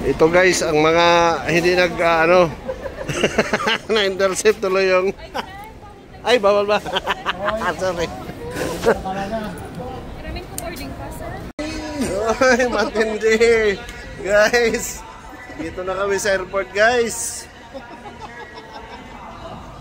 Ito guys, ang mga hindi na-intercept tuloy yung ay, bawal ba? Sorry. Maraming ko boarding pass, sir. Ay, matindi. Guys, dito na kami sa airport, guys.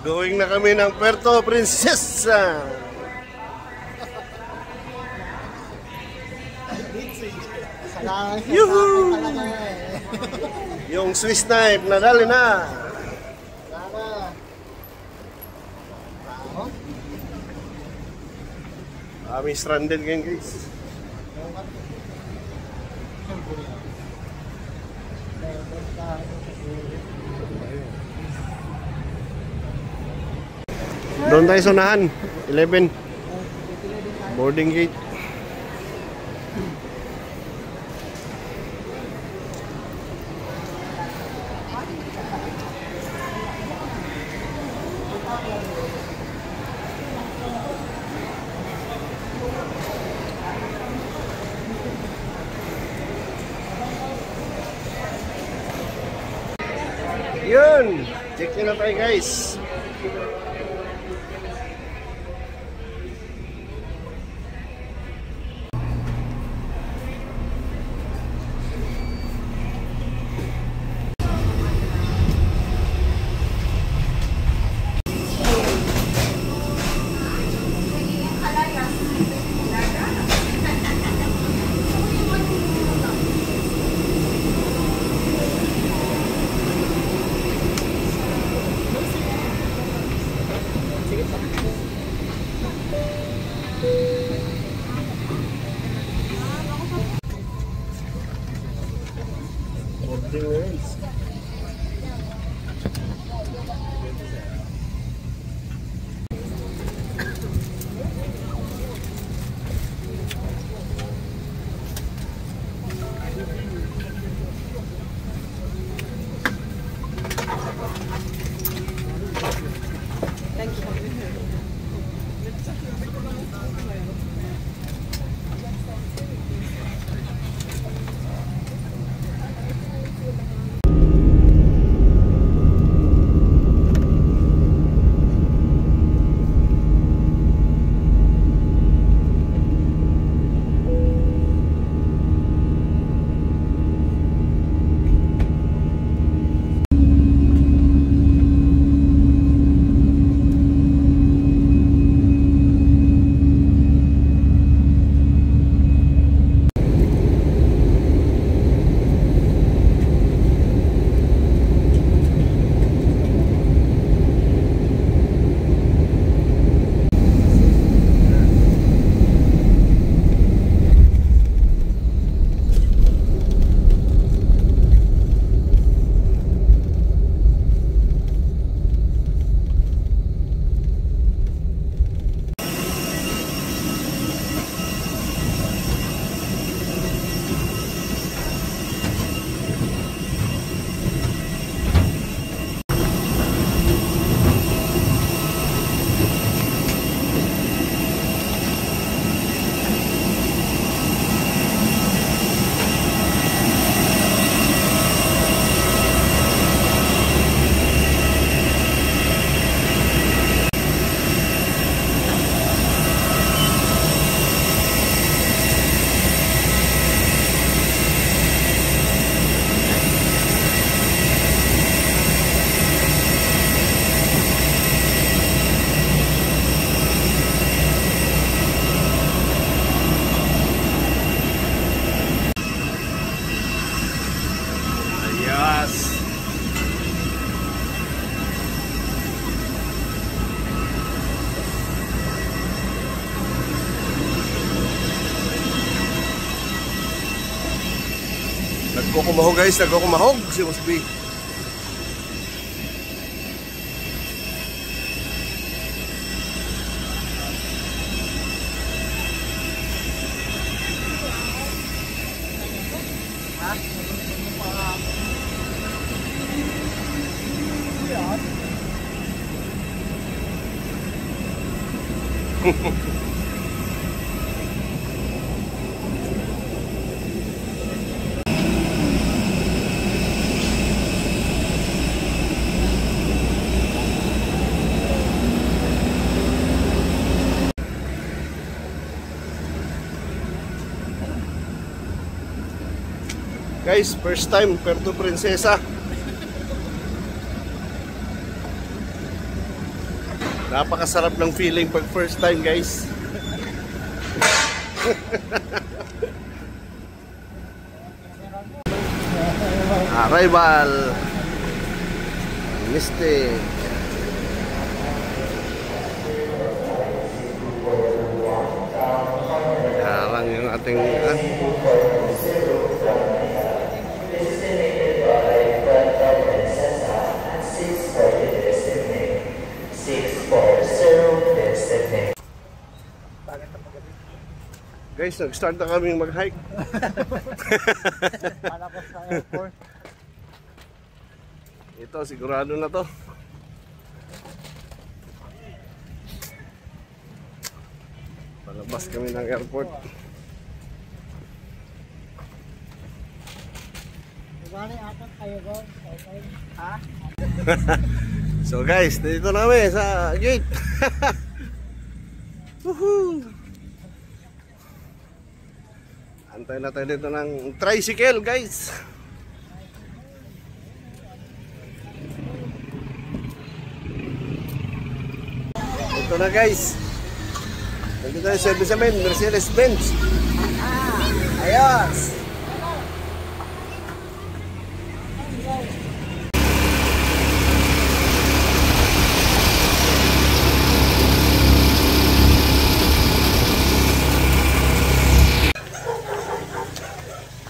Going na kami ng Puerto Princesa. Yuhu! Yung Swiss knife, nadali na. Kami stranded ngayon, guys. Doon tayo sa unahan, 11 boarding gate. Yun, check nyo na tayo guys. Nagkukumahog guys, nagkukumahog si Musbi. Guys, first time Puerto Princesa. Napakasarap ng feeling pag first time, guys. Arrival. Mystic. Harang yung ating guys, nag-start na kaming mag-hike. Palabas sa airport. Ito, sigurado na to. Palabas kami ng airport. Ha? So guys, dito na kami sa gate. Woohoo! Antay na tayo dito ng tricycle, guys. Ito na, guys. Nandito tayo sa service namin, Mercedes-Benz. Ayos!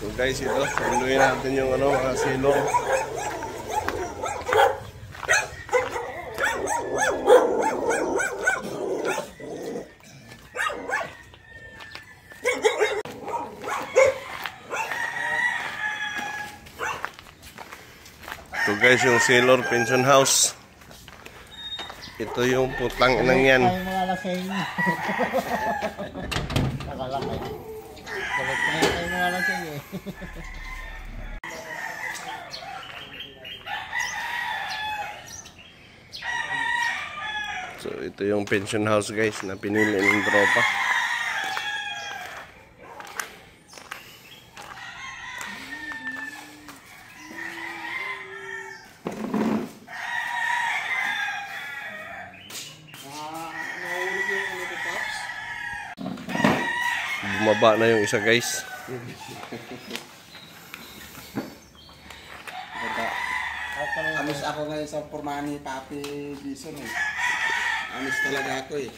So guys, ito, sunduin natin yung mga silong. Ito guys, yung Sailor Pension House. Ito yung putang inang yan. Ay, mga lasing. Nakalaki. Kulit na yung mga lasing eh. So ito yung pension house, guys, na pinili ng tropa. Bumaba na yung isa, guys. Amis ako ngayon sa pormahan ni Papi Bison eh. Amis talaga ako eh.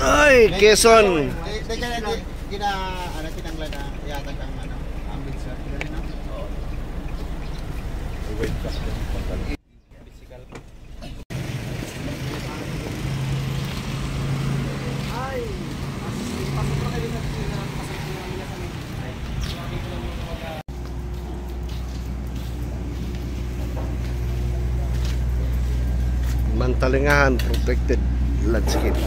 Ay, Quezon! Kinanglan na yatag ang ambulance. Ganun na? Oo. Wait ka. Ay! Pasok na kayo na Mantalingahan Protected Landscape.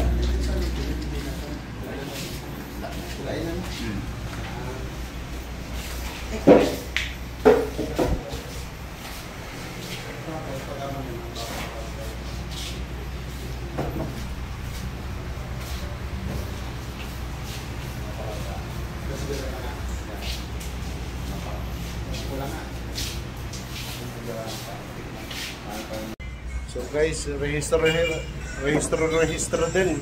So guys, register din.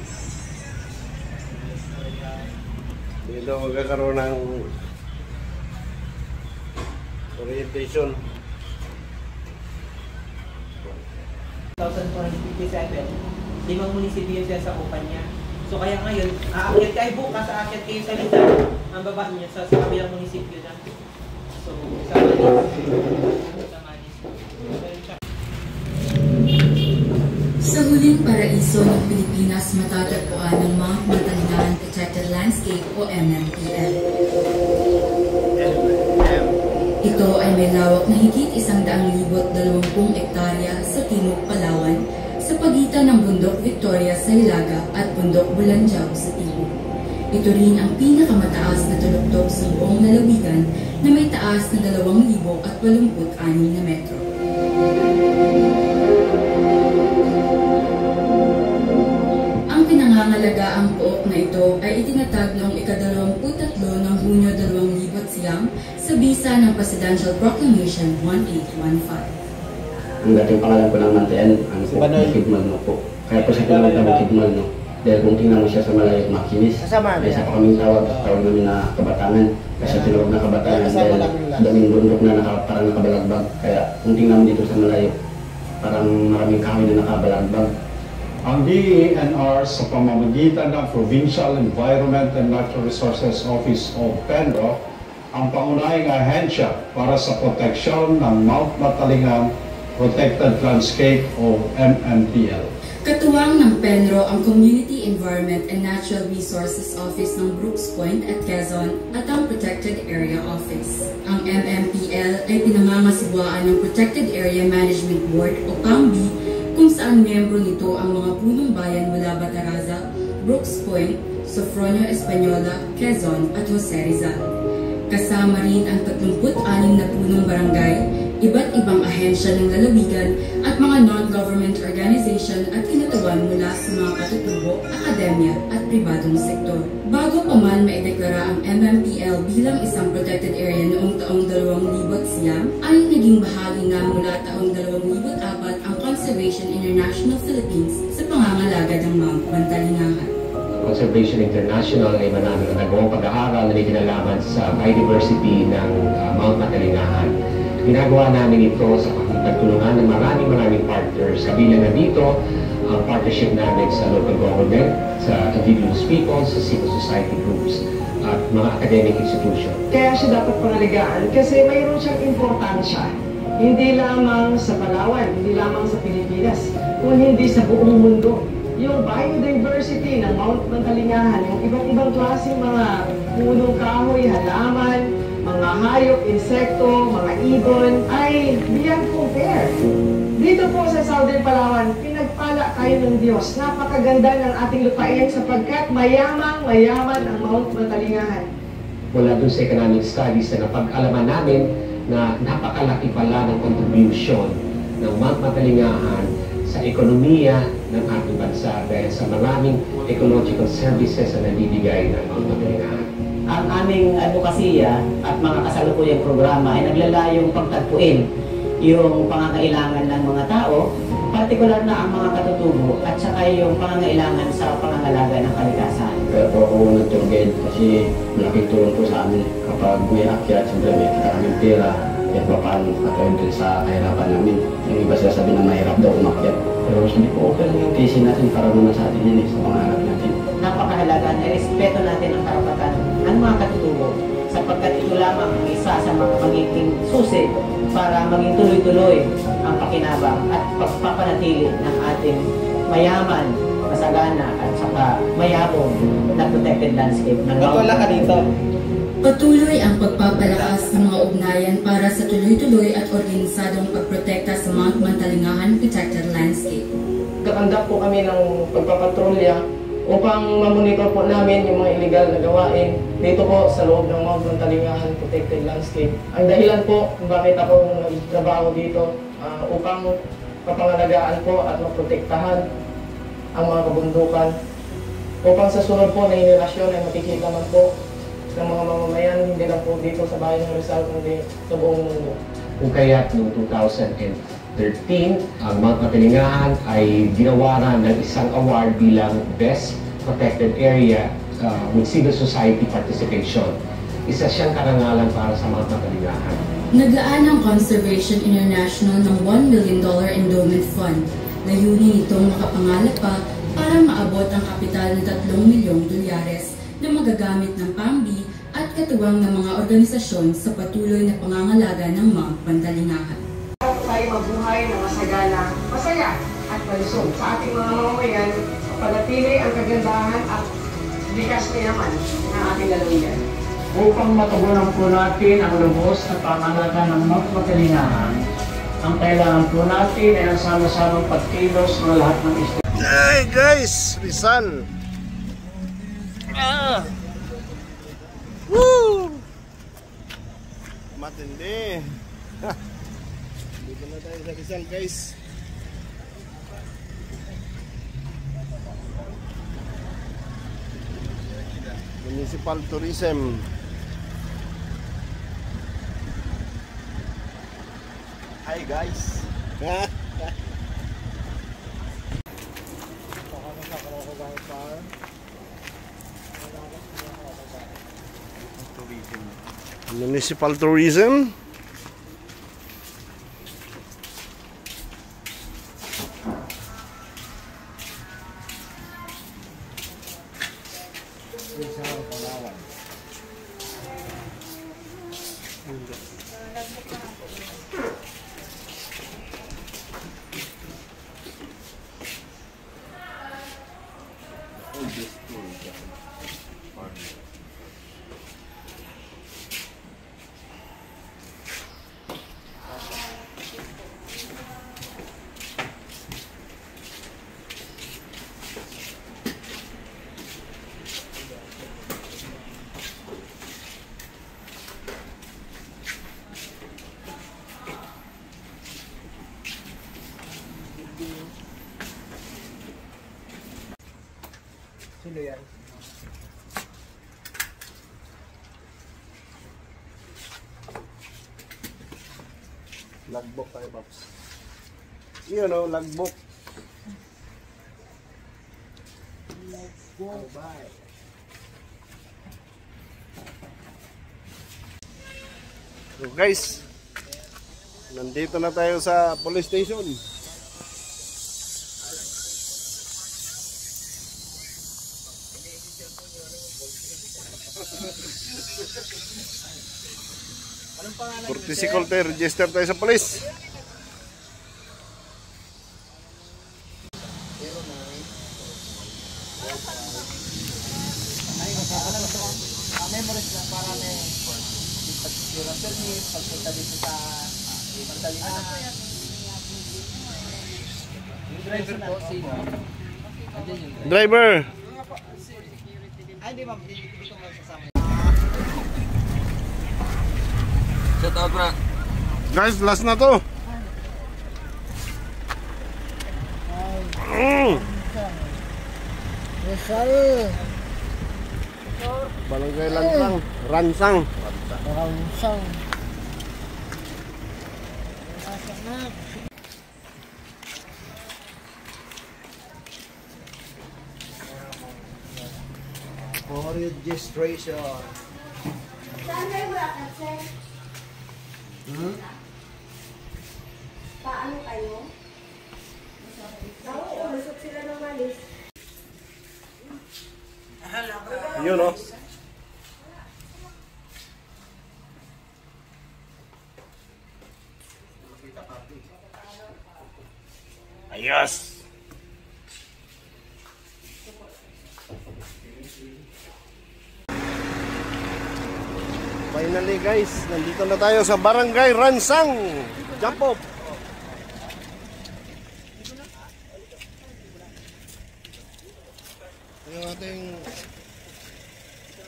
Dito magkakaroon ng orientation. 1,457, 5 munisipyo siya sa kumpanya. So kaya ngayon, aakyat kayo bukas, aakyat kayo sa Rizal, ang baba niya sa kabilang munisipyo na. So, sa Manis. Sa huling paraiso ng Pilipinas matatagpuan ng Mount Mantalingahan Protected Landscape o MMPL. Ito ay may lawak na higit 120 hektarya sa Timog, Palawan pagitan ng Bundok Victoria sa Hilaga at Bundok Bulanjaw sa Timog. Ito rin ang pinakamataas na tulugtog sa buong lalawigan na may taas na 2,086 na metro. Ang pinangangalagaang pook na ito ay itinatag noong ika-23 ng Hunyo 2009 sa bisa ng Presidential Proclamation 1815. Ang dating pangalan ko ng Mantian, ano po, Bukid Malno po. Kaya po sa tinawag na Bukid Malno. Dahil kung tingnan mo siya sa malayo, makinis. May isa pa kaming tawag namin na Kabatangan. Kasi tinawag na Kabatangan dahil daming bundok na parang nakabalagbag. Kaya kung tingnan mo dito sa malayo, parang maraming kahoy na nakabalagbag. Ang DENR sa pamamagitan ng Provincial Environment and Natural Resources Office of Penro ang pangunahing ahensya para sa proteksyon ng Mount Matalingan Protected Landscape o MMPL. Katuwang ng Penro ang Community Environment and Natural Resources Office ng Brooks Point at Quezon at ang Protected Area Office. Ang MMPL ay pinangangasigwaan ng Protected Area Management Board o PAMB kung saan miyembro nito ang mga punong bayan mula Bataraza, Brooks Point, Sofronio Española, Quezon at Jose Rizal. Kasama rin ang 36 na punong barangay, iba't ibang ahensya ng lalawigan at mga non-government organization at kinutawan mula sa mga katutubo, akademya at pribadong sektor. Bago pa man maideklara ang MMPL bilang isang protected area noong taong 2009, ay naging bahagi na mula taong 2004 ang Conservation International Philippines sa pangangalaga ng Mount Mantalingahan. Conservation International ay manami ng nagawang pag-aaral na may kinalaman sa biodiversity ng Mount Matalingahan. Ginagawa namin ito sa pagtulungan ng maraming partners. Kabilang na dito ang partnership namin sa local government, sa indigenous people, sa civil society groups, at mga academic institution. Kaya siya dapat pangalagaan kasi mayroon siyang importansya. Hindi lamang sa Palawan, hindi lamang sa Pilipinas, kung hindi sa buong mundo. Yung biodiversity ng Mount Mantalingahan, yung ibang-ibang klaseng mga punong kahoy, halaman, mga hayop, insekto, mga ibon, ay beyond compare. Dito po sa Southern Palawan, pinagpala kayo ng Diyos. Napakaganda ng ating lupain sapagkat mayaman ang Mount Mantalingahan. Mula dun sa economic studies na napag-alaman namin na napakalaki pala ng contribution ng Mount Matalingahan sa ekonomiya ng ating bansa dahil sa maraming ecological services na nabibigay ng Mount Matalingahan. Ang aming advokasya at mga kasalukuyang programa ay naglalayong pagtagpuin yung pangangailangan ng mga tao, partikular na ang mga katutubo at saka yung pangangailangan sa pangangalaga ng kalikasan. Kaya po ako nag-tour guide kasi malaking tulong po sa amin kapag may akyat, siyempre may karaming pera, kaya paano katawid din sa kahirapan namin. Yung iba sila sabi na mahirap daw umakyat. Pero sabi ko, okay lang yung thesis natin para naman sa atin yun sa mga anak natin. Napakahalaga na respeto natin ang karapatan ng mga katutubo sapagkat ito lamang ang isa sa mga magiging susi para maging tuloy-tuloy ang pakinabang at pagpapanatili ng ating mayaman, masagana at saka mayabong na protected landscape ng Wala ka dito. Patuloy ang pagpapalakas ng mga ugnayan para sa tuloy-tuloy at organisadong pagprotekta sa Mount Mantalingahan Protected Landscape. Kakanda po kami ng pagpapatrolya upang mamonitor po namin yung mga illegal na gawain dito po sa loob ng Mount Mantalingahan Protected Landscape. Ang dahilan po kung bakit ako nagtrabaho dito upang kapangalagaan po at maprotektahan ang mga kabundukan upang sa sunod po na henerasyon ay makikita man po ng mga mamamayan hindi lang po dito sa bayan ng Rizal kundi sa buong mundo. Kung kaya't noong 2013, ang Mount Matalingahan ay ginawaran ng isang award bilang Best Protected Area with Civil Society Participation. Isa siyang karangalan para sa Mount Matalingahan. Naglaan ang Conservation International ng $1 million endowment fund. Layunin itong makapangalap pa para maabot ang kapital na $3 milyong na magagamit ng PAMB at katuwang ng mga organisasyon sa patuloy na pangangalaga ng Mount Mantalingahan. Tayo mabuhay na masagana, masaya at malusog sa ating mga mamamayan, panatili ang kagandahan at likas na yaman ng ating lalawigan. Upang matugunan po natin ang lubos at pangangalaga ng Mount Matalingahan, Ang kailangan po natin ay ang sama-samang pagkilos ng lahat ng Hey guys, Rizal. Woo! Matindi. Dito na tayo sa Rizal, guys. Municipal Tourism. Hi guys. Municipal Tourism. Sino yan? Logbook tayo, Pops. Yun o, logbook. So guys, nandito na tayo sa police station. Porticiculture, register tayo sa police. Memories lang para may pagkira permit, pagpunta dito sa Pagdalinahan. Yung driver po, sino? Andyan yung driver. Driver. Ay, di ma'am, hindi ko masasama. Shout out, bro. Guys, last na to. Rizal. Barangay Lansang. Ransang. Ransang. For registration. Saan kayo bracket, sir? Paano kayo? Ako, umusok sila ng malis. Yun o. Ayos. Finally guys, nandito na tayo sa Barangay Ransang. Jump up. Yung ating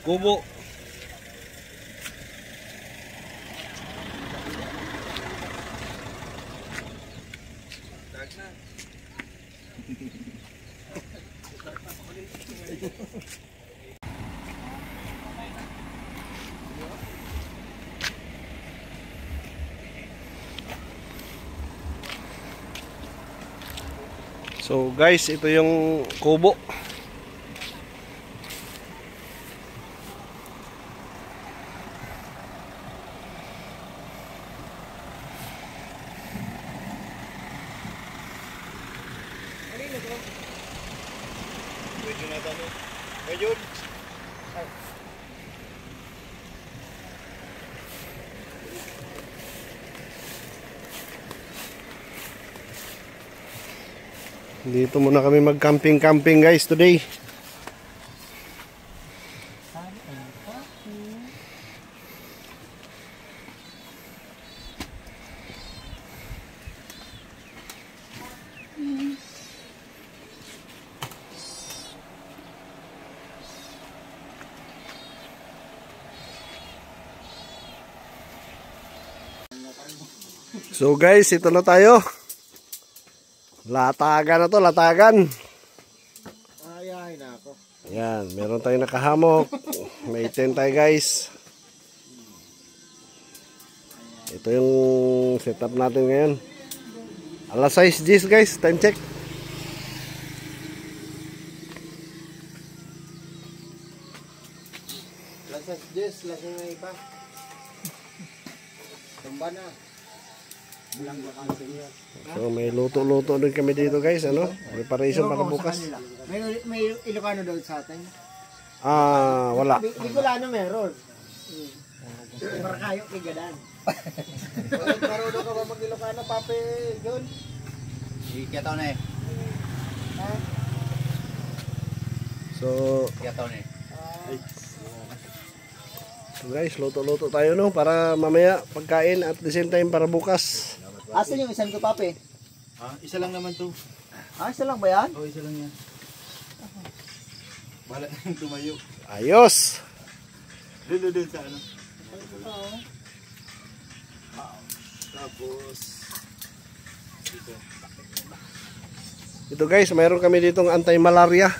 kubo. So guys, ito yung kubo. Dito muna kami mag-camping guys today. So guys, ito na tayo. Latagan na to, latagan. Ay, nako. Yan, meron tayong nakahamok. May tent tayo guys. Ito yung setup natin ngayon. Alas 6 Gs guys, time check. Lasas Jess, lasas na iba. Tumba na. Bilang bakansi niya. So may luto-luto din kami dito guys, ano? Preparation para bukas. May Ilocano daw sa atin. Wala. Bicolano meron. Marakayo kay Gadan. Marunong ka ba mag-Ilocano, Papi John? Kaya na eh. So Kaya na eh. guys, luto-luto tayo no para mamaya pagkain at the same time para bukas. Asan yung isang ko, Papi? Isa lang naman to. Isa lang ba yan? Oo, isa lang yan. Bala yung tumayo. Ayos. Doon sa ano. Tapos Ito guys, mayroon kami ditong anti-malaria.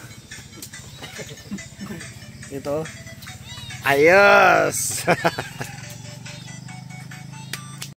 Ito. Ayos.